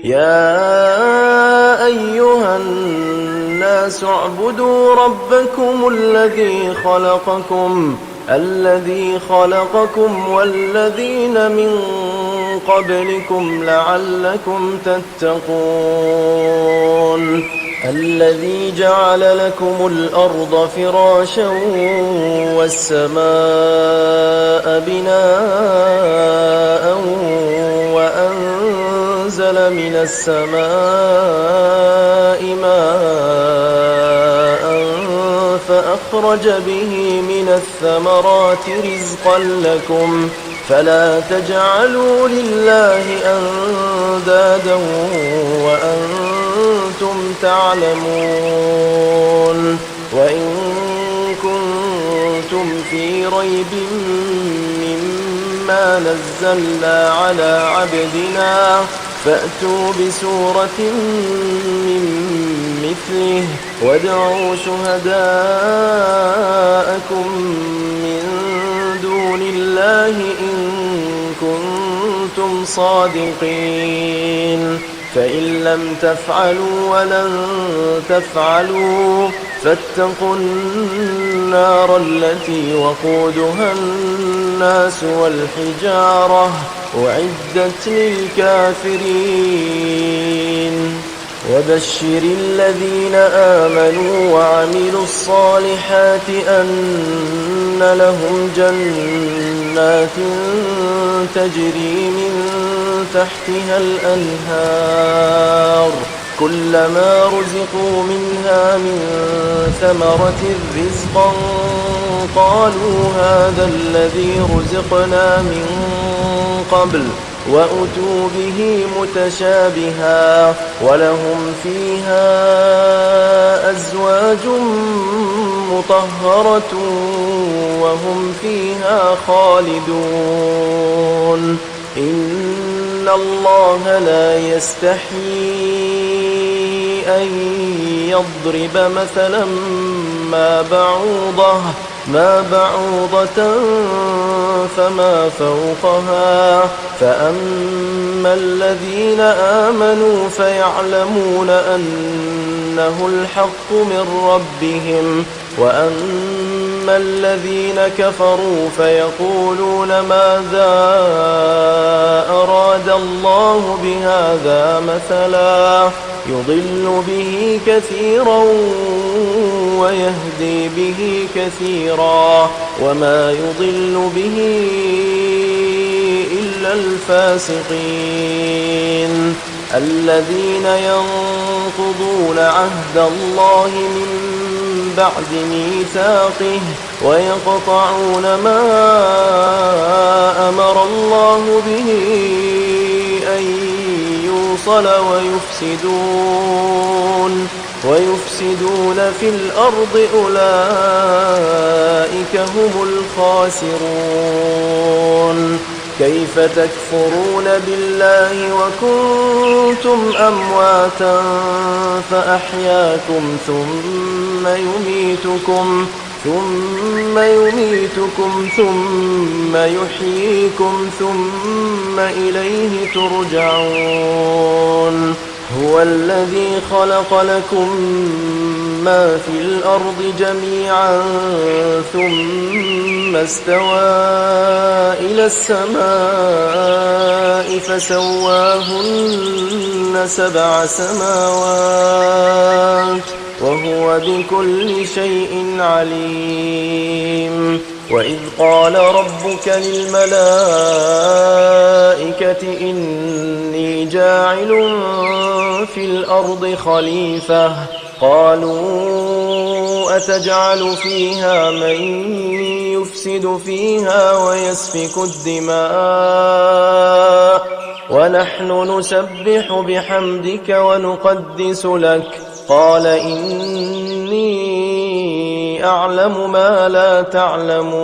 يا أيها الناس اعبدوا ربكم الذي خلقكم والذين من قبلكم لعلكم تتقون الذي جعل لكم الأرض فراشا والسماء بناء وأنزل من السماء ماء فأخرج به من الثمرات رزقا لكم فلا تجعلوا لله أندادا وأنتم تعلمون وإن كنتم في ريب مما نزلنا على عبدنا فأتوا بسورة من مثله وادعوا شهداءكم من دون الله إن كنتم صادقين فإن لم تفعلوا ولن تفعلوا فاتقوا النار التي وقودها الناس والحجارة أعدت للكافرين وبشر الذين آمنوا وعملوا الصالحات أن لهم جنات تجري من تحتها الأنهار كلما رزقوا منها من ثمرة رزقا قالوا هذا الذي رزقنا من قبل وأتوا به متشابها ولهم فيها أزواج مطهرة وهم فيها خالدون إن الله لا يستحيي أن يضرب مثلا ما بعوضة فما فوقها فأما الذين آمنوا فيعلمون أنه الحق من ربهم وأما الذين كفروا فيقولون ماذا أراد الله بهذا مثلا يضل به كثيرا ويهدي به كثيرا وما يضل به إلا الفاسقين الذين ينقضون عهد الله من بعد ميثاقه ويقطعون ما أمر الله به أن يوصل ويفسدون في الأرض أولئك هم الخاسرون كيف تكفرون بالله وكنتم أمواتا فأحياكم ثم يميتكم ثم يحييكم ثم إليه ترجعون هو الذي خلق لكم ما في الأرض جميعا ثم استوى إلى السماء فسواهن 7 سماوات وهو بكل شيء عليم وإذ قال ربك للملائكة إني جاعل في الأرض خليفة قالوا أتجعل فيها من يفسد فيها ويسفك الدماء ونحن نسبح بحمدك ونقدس لك قال إني أعلم ما لا تعلمون